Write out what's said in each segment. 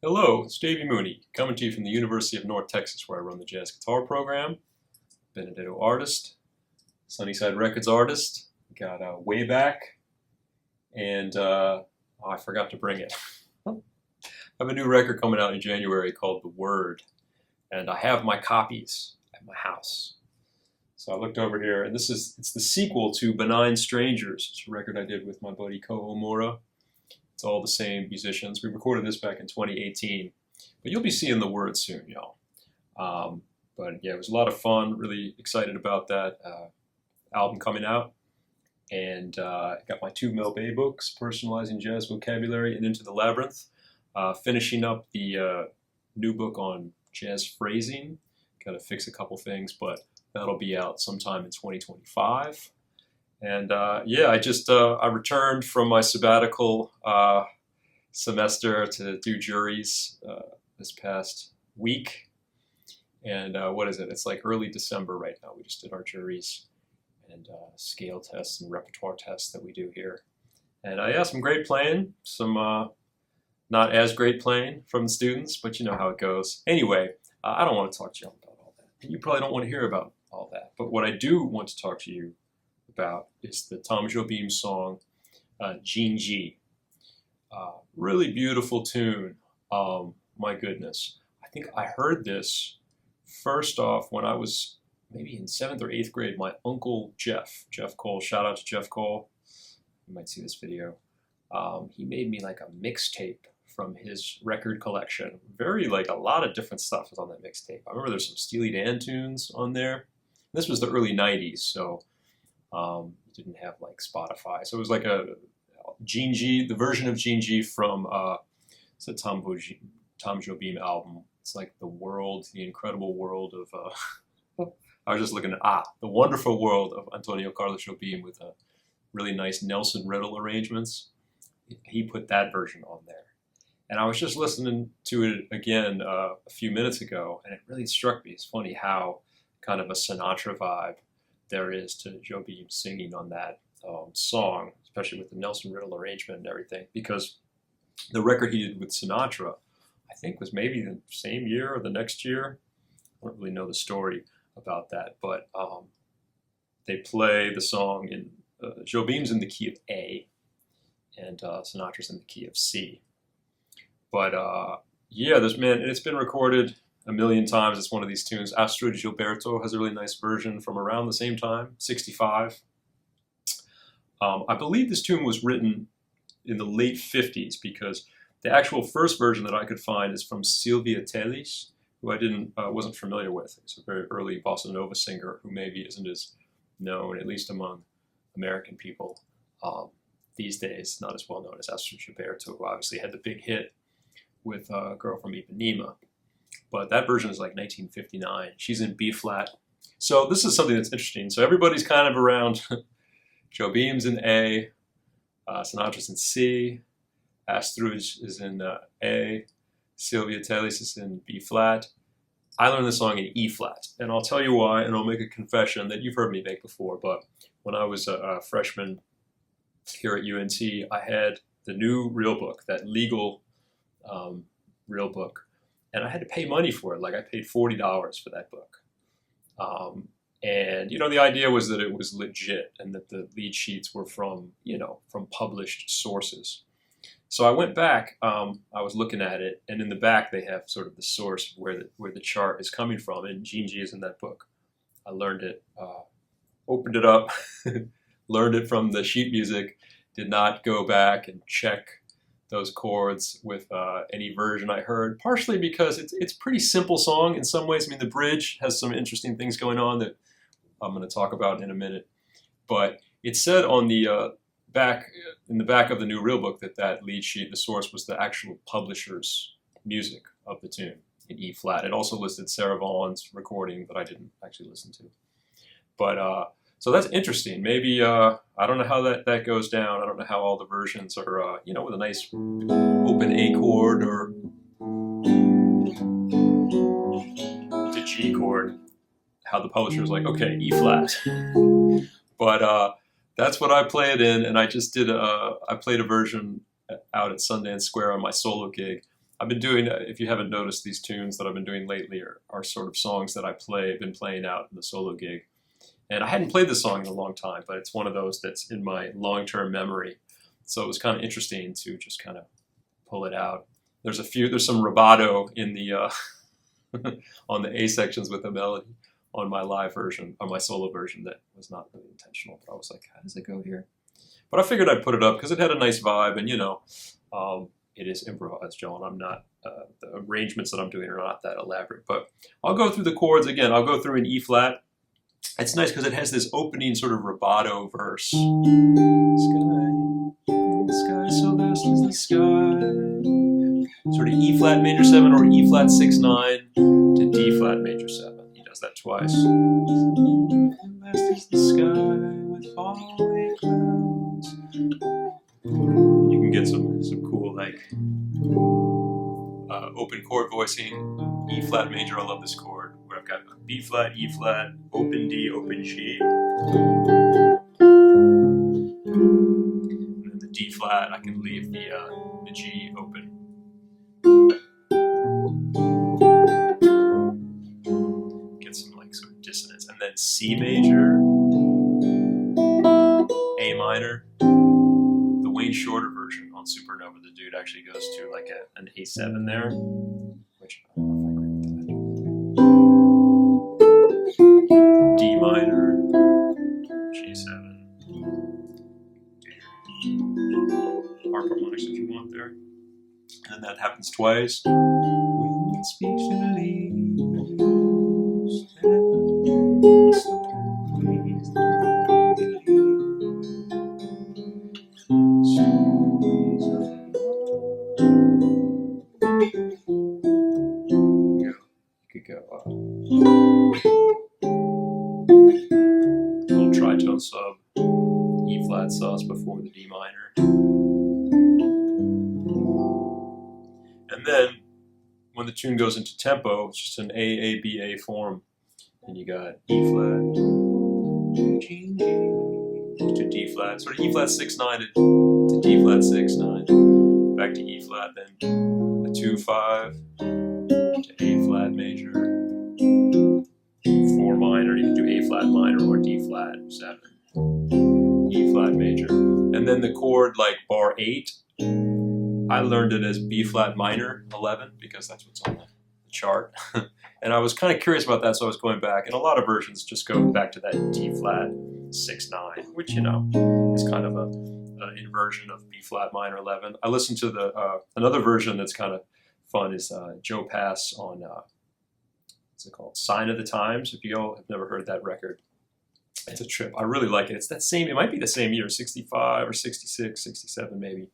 Hello, it's Davy Mooney, coming to you from the University of North Texas, where I run the jazz guitar program. Benedetto artist, Sunnyside Records artist, got Way Back, and I forgot to bring it. I have a new record coming out in January called The Word, and I have my copies at my house. So I looked over here, and it's the sequel to Benign Strangers. It's a record I did with my buddy Ko Omura. It's all the same musicians. We recorded this back in 2018, but you'll be seeing The Word soon, y'all. But yeah, it was a lot of fun. Really excited about that album coming out. And got my two Mel Bay books, Personalizing Jazz Vocabulary and Into the Labyrinth. Finishing up the new book on jazz phrasing. Got to fix a couple things, but that'll be out sometime in 2025. And yeah, I returned from my sabbatical semester to do juries this past week. And what is it? It's like early December right now. We just did our juries and scale tests and repertoire tests that we do here. And yeah, some great playing, some not as great playing from the students, but you know how it goes. Anyway, I don't want to talk to you about all that. You probably don't want to hear about all that. But what I do want to talk to you about is the Tom Jobim song, Dindi. Really beautiful tune. My goodness. I think I heard this first off when I was maybe in 7th or 8th grade. My uncle Jeff Cole, shout out to Jeff Cole. You might see this video. He made me like a mixtape from his record collection. Like a lot of different stuff was on that mixtape. I remember there's some Steely Dan tunes on there. This was the early 90s, so didn't have like Spotify. So it was like a Dindi, the version of Dindi from it's a Tom Jobim album. It's like the incredible world of, I was just looking at, The Wonderful World of Antonio Carlos Jobim with really nice Nelson Riddle arrangements. He put that version on there. And I was just listening to it again a few minutes ago, and it really struck me. It's funny how kind of a Sinatra vibe there is to Jobim singing on that song, especially with the Nelson Riddle arrangement and everything, because the record he did with Sinatra, I think was maybe the same year or the next year. I don't really know the story about that, but they play the song in, Jobim's in the key of A, and Sinatra's in the key of C. But yeah, and it's been recorded a million times. It's one of these tunes. Astrud Gilberto has a really nice version from around the same time, 65. I believe this tune was written in the late 50s because the actual first version that I could find is from Sylvia Telis, who I wasn't familiar with. It's a very early bossa nova singer who maybe isn't as known, at least among American people these days, not as well known as Astrud Gilberto, who obviously had the big hit with a girl from Ipanema. But that version is like 1959. She's in B flat. So this is something that's interesting. So everybody's kind of around. Jobim's in A, Sinatra's in C, Astrud is in A, Sylvia Telis is in B flat. I learned the song in E flat, and I'll tell you why, and I'll make a confession that you've heard me make before. But when I was a freshman here at UNT, I had the new real book, that legal real book. And I had to pay money for it. Like I paid $40 for that book. And, you know, the idea was that it was legit and that the lead sheets were from published sources. So I went back, I was looking at it, and in the back they have sort of the source where the chart is coming from, and Dindi is in that book. I learned it, opened it up, learned it from the sheet music, did not go back and check those chords with any version I heard, partially because it's a pretty simple song in some ways. I mean, the bridge has some interesting things going on that I'm going to talk about in a minute. But it said on the in the back of the new real book that lead sheet, the source was the actual publisher's music of the tune in E flat. It also listed Sarah Vaughan's recording that I didn't actually listen to. But so that's interesting. Maybe, I don't know how that goes down. I don't know how all the versions are, with a nice open A chord or the G chord, how the publisher's like, okay, E flat. But that's what I play it in, and I just I played a version out at Sundance Square on my solo gig. I've been doing, if you haven't noticed, these tunes that I've been doing lately are sort of songs that I've been playing out in the solo gig. And I hadn't played this song in a long time, but it's one of those that's in my long-term memory. So it was kind of interesting to just kind of pull it out. There's some rubato in the on the A sections with the melody on my live version, or my solo version, that was not really intentional. But I was like, how does it go here? But I figured I'd put it up because it had a nice vibe, and it is improvised, Joe, and I'm not, the arrangements that I'm doing are not that elaborate. But I'll go through the chords again. I'll go through an E flat. It's nice because it has this opening sort of rubato verse. Sky so vast is the sky. Sort of E flat major 7 or E flat 6/9 to D flat major 7. He does that twice. Vast is the sky with faraway clouds. You can get some cool open chord voicing. E flat major, I love this chord, where I've got B flat, E flat, open D, open G. And then the D flat, I can leave the G open. Get some sort of dissonance. And then C major, A minor. The Wayne Shorter version on Supernova, the dude actually goes to an A7 there, which I don't know if I agree with that. D minor, G7, harmonics if you want there. And that happens twice. When it speaks to the leaves, little tritone sub, E flat sus before the D minor. And then when the tune goes into tempo, it's just an A-A-B-A form. And you got E flat, G, to D flat, sort of E flat 6/9 to D flat 6/9, back to E flat, then a 2/5 to A flat major, 4 minor, you can do A flat minor or D flat 7, E flat major. And then the chord bar 8, I learned it as B flat minor 11 because that's what's on the chart. And I was kind of curious about that, so I was going back. And a lot of versions just go back to that D flat 6/9, which, is kind of an inversion of B flat minor 11. I listened to another version that's kind of fun is Joe Pass on, what's it called? Sign of the Times. If you all have never heard that record, it's a trip. I really like it. It's that same, it might be the same year, 65 or 66, 67 maybe.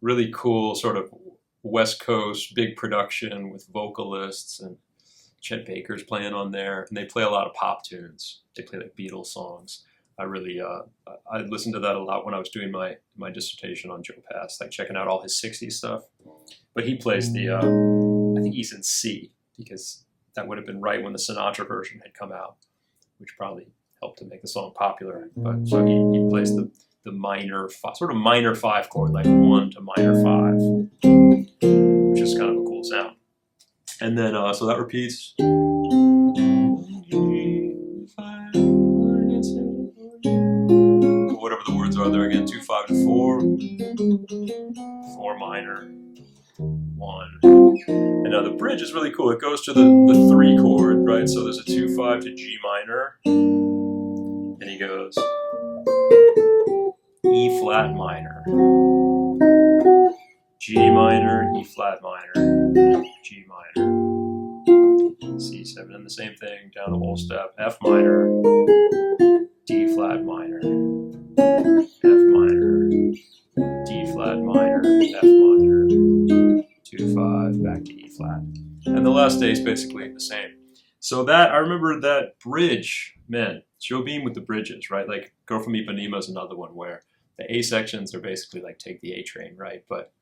Really cool sort of West Coast, big production with vocalists, and Chet Baker's playing on there, and they play a lot of pop tunes. They play Beatles songs. I really, I listened to that a lot when I was doing my dissertation on Joe Pass, checking out all his 60s stuff. But he plays the, I think he's in C, because that would have been right when the Sinatra version had come out, which probably helped to make the song popular. But so he plays the minor, sort of minor 5 chord, 1 to minor 5, which is kind of a cool sound. And then, so that repeats. Whatever the words are there again, 2/5 to 4, 4 minor, 1. And now the bridge is really cool. It goes to the 3 chord, right? So there's a 2/5 to G minor, and he goes E flat minor, G minor, E flat minor, G minor, C7, and the same thing down the whole step, F minor, D flat minor, F minor, D flat minor, F minor, 2/5, back to E flat. And the last day is basically the same. So that, I remember that bridge, man, Jobim with the bridges, right? Girl from Ipanema is another one where the A sections are basically take the A train, right? But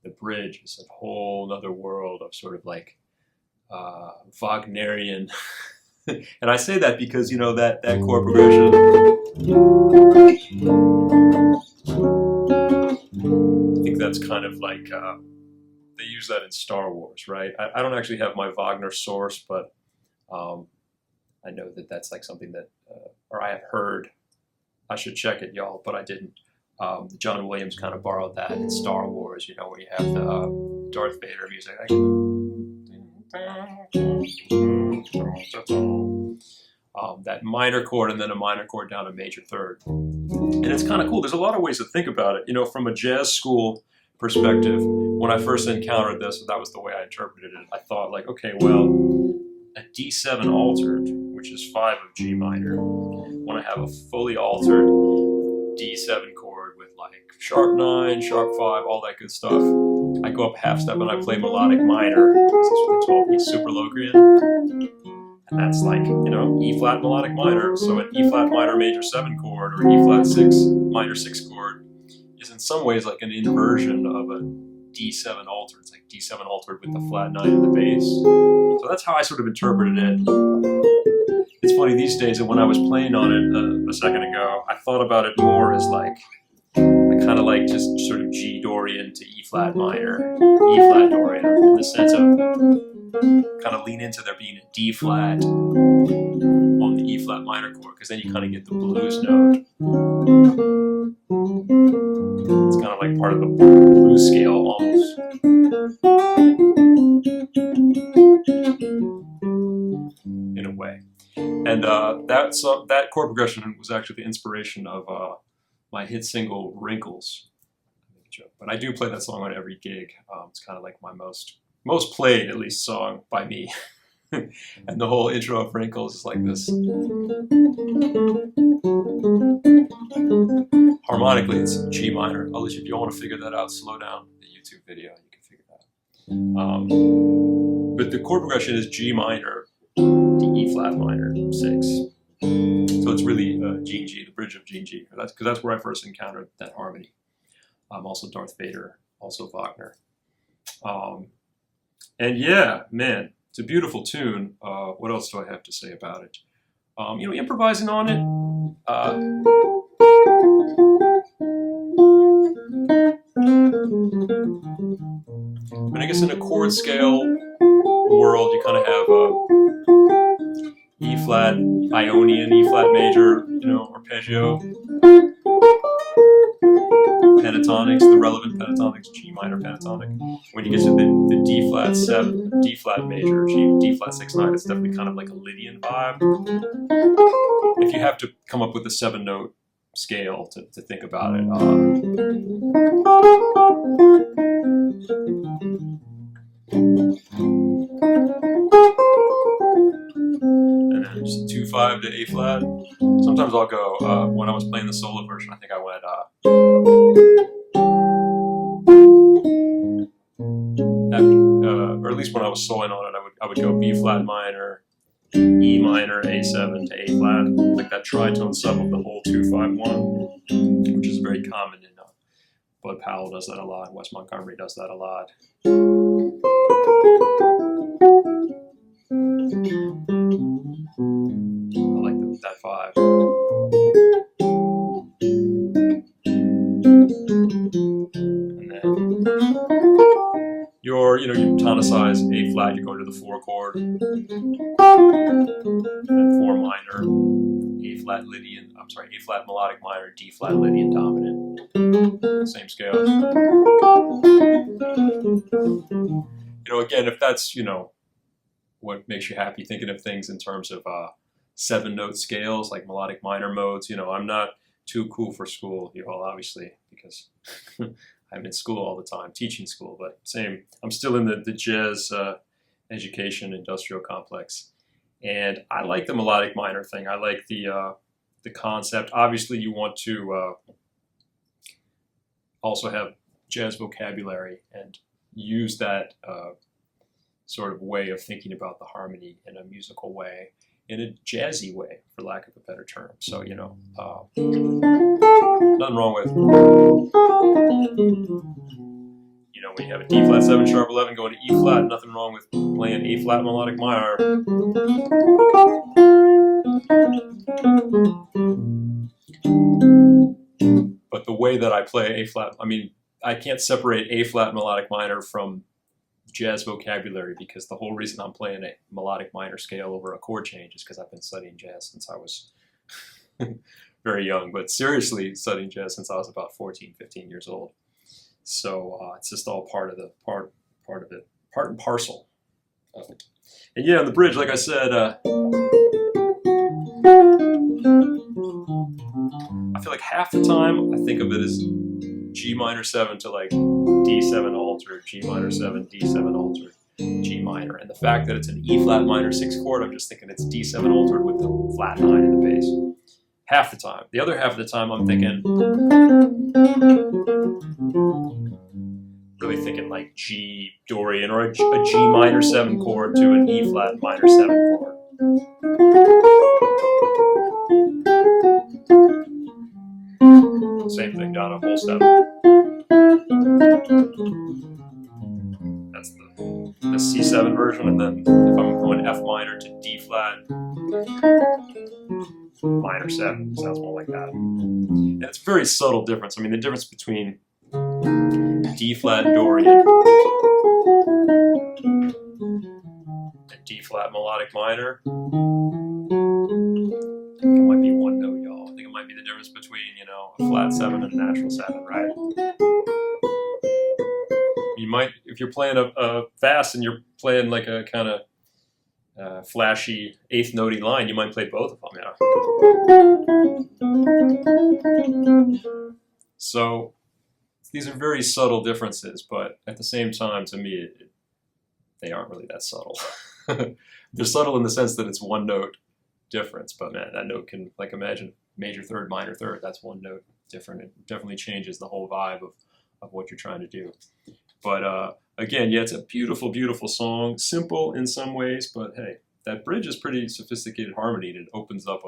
the bridge is a whole other world of sort of Wagnerian. And I say that because, that chord progression. I think that's kind of they use that in Star Wars, right? I don't actually have my Wagner source, but I know that that's like something that, or I have heard. I should check it, y'all, but I didn't. John Williams kind of borrowed that in Star Wars, you know, where you have the Darth Vader music. That minor chord and then a minor chord down a major third. And it's kind of cool. There's a lot of ways to think about it. You know, from a jazz school perspective, when I first encountered this, that was the way I interpreted it. I thought like, okay, well, a D7 altered, which is 5 of G minor, when I have a fully altered D7 chord with like sharp 9, sharp 5, all that good stuff, I go up half step and I play melodic minor. This is what they call E super Locrian. And that's like, you know, E flat melodic minor. So an E flat minor major 7 chord or E flat 6 minor 6 chord is in some ways like an inversion of a D7 altered. It's like D7 altered with the flat 9 in the bass. So that's how I sort of interpreted it. It's funny these days that when I was playing on it a second ago, I thought about it more as like, I kind of like just sort of G Dorian to E flat minor, E flat Dorian, in the sense of kind of lean into there being a D flat on the E flat minor chord, because then you kind of get the blues note. It's kind of like part of the blues scale almost. In a way. And that chord progression was actually the inspiration of my hit single Wrinkles. But I do play that song on every gig. It's kind of like my most played, at least, song by me. And the whole intro of Wrinkles is like this. Harmonically, it's G minor. At least if you want to figure that out, slow down the YouTube video and you can figure that out. But the chord progression is G minor to E flat minor 6. So it's really G and G, the bridge of G and G. Because that's where I first encountered that harmony. Also Darth Vader, also Wagner. And yeah, man, it's a beautiful tune. What else do I have to say about it? You know, improvising on it. I mean, I guess in a chord scale world, you kind of have E flat, Ionian, E flat major, you know, arpeggio. Pentatonics, the relevant pentatonics, G minor pentatonic. When you get to the D flat 7, D flat major, D flat 6, 9, it's definitely kind of like a Lydian vibe. If you have to come up with a 7-note scale to think about it. And then just 2-5 to A flat. Sometimes I'll go, when I was playing the solo version, I think I went, or at least when I was soloing on it, I would go B flat minor, E minor, A7 to A flat, like that tritone sub of the whole 2-5-1, which is very common in Bud Powell does that a lot, Wes Montgomery does that a lot. I like that 5. And then you tonicize A flat, you go to the 4 chord, and then 4 minor, A flat melodic minor, D flat Lydian dominant, same scale. You know, again, if that's, what makes you happy, thinking of things in terms of 7-note scales, like melodic minor modes, I'm not too cool for school, obviously, because I'm in school all the time, teaching school, but same, I'm still in the jazz education industrial complex. And I like the melodic minor thing. I like the concept. Obviously, you want to also have jazz vocabulary and use that sort of way of thinking about the harmony in a musical way, in a jazzy way, for lack of a better term. So, nothing wrong with, when you have a D flat 7 sharp 11 going to E flat, nothing wrong with playing A flat melodic minor. But the way that I play A flat, I can't separate A flat melodic minor from jazz vocabulary, because the whole reason I'm playing a melodic minor scale over a chord change is because I've been studying jazz since I was very young, but seriously studying jazz since I was about 14, 15 years old. So it's just all part of it, part and parcel of it. And yeah, on the bridge, like I said, I feel like half the time I think of it as G minor 7 to like D7 altered, G minor 7, D7 altered, G minor. And the fact that it's an E flat minor 6 chord, I'm just thinking it's D7 altered with the flat 9 in the bass. Half the time. The other half of the time I'm thinking, really thinking like G Dorian or a G minor 7 chord to an E flat minor 7 chord. Same thing down a whole step. That's the C7 version, and then if I'm going F minor to D flat minor 7, sounds more like that. And it's a very subtle difference. I mean, the difference between D flat Dorian and D flat melodic minor, I think it might be one note, y'all. I think it might be the difference between, you know, a flat 7 and a natural 7, right? You might, if you're playing a fast and you're playing like a kind of flashy 8th notey line, you might play both of them, yeah. So these are very subtle differences, but at the same time, to me, they aren't really that subtle. They're subtle in the sense that it's one note difference, but man, that note can, like, imagine major third, minor third, that's one note different. It definitely changes the whole vibe of what you're trying to do. But again, yeah, it's a beautiful, beautiful song. Simple in some ways, but hey, that bridge is pretty sophisticated harmony, and it opens up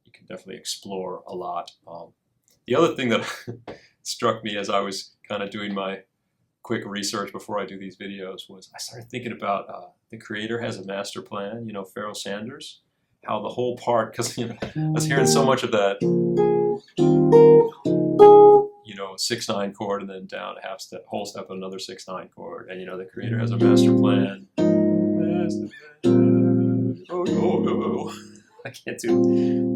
you can definitely explore a lot. The other thing that struck me as I was kind of doing my quick research before I do these videos was I started thinking about the creator has a master plan, you know, Pharoah Sanders, how the whole part, because you know, I was hearing so much of that, you know, 6/9 chord and then down a half step, whole step, and another 6/9 chord, and you know, the creator has a master plan. Oh. I can't do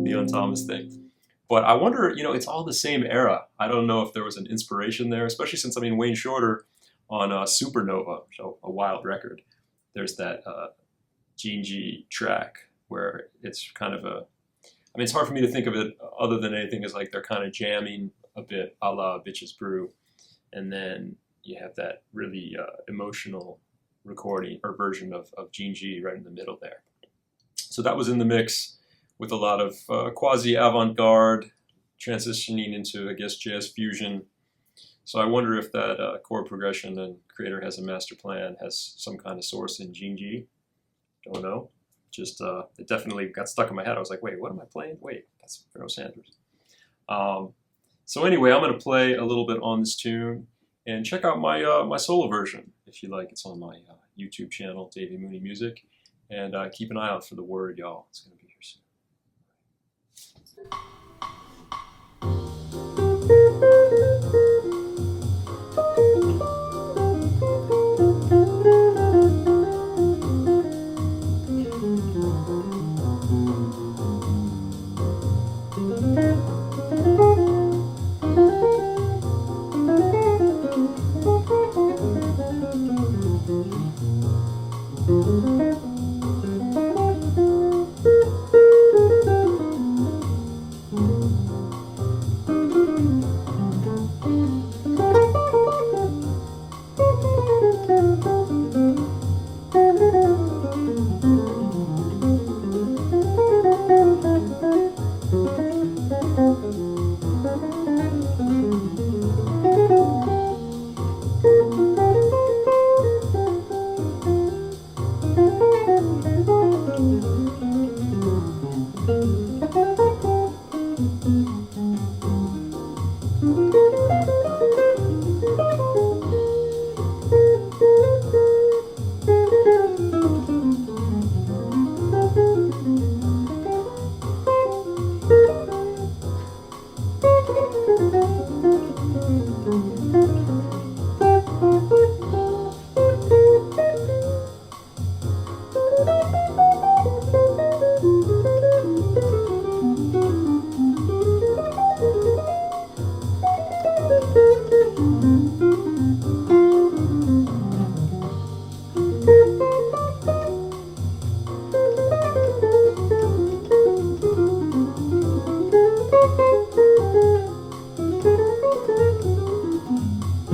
Leon Thomas thing. But I wonder, you know, it's all the same era. I don't know if there was an inspiration there, especially since, I mean, Wayne Shorter on Supernova, so a wild record, there's that Gene G track where it's kind of I mean, it's hard for me to think of it other than anything as like they're kind of jamming a bit a la Bitches Brew. And then you have that really emotional recording or version of Gene G right in the middle there. So that was in the mix with a lot of quasi-avant-garde transitioning into, I guess, jazz fusion. So I wonder if that chord progression and creator has a master plan has some kind of source in Gene G. Don't know. Just it definitely got stuck in my head. I was like, wait, what am I playing? Wait, that's Pharoah Sanders. So anyway, I'm going to play a little bit on this tune and check out my my solo version if you like. It's on my YouTube channel, Davy Mooney Music. And keep an eye out for the word, y'all. It's going to be here soon.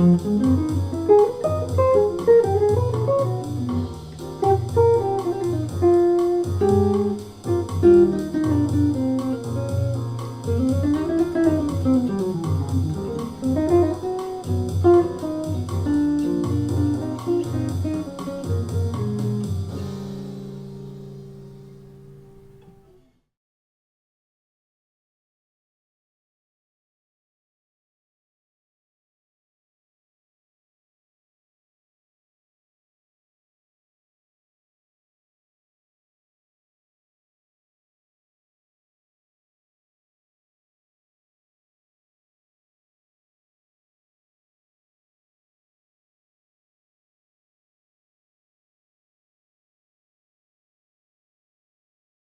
Thank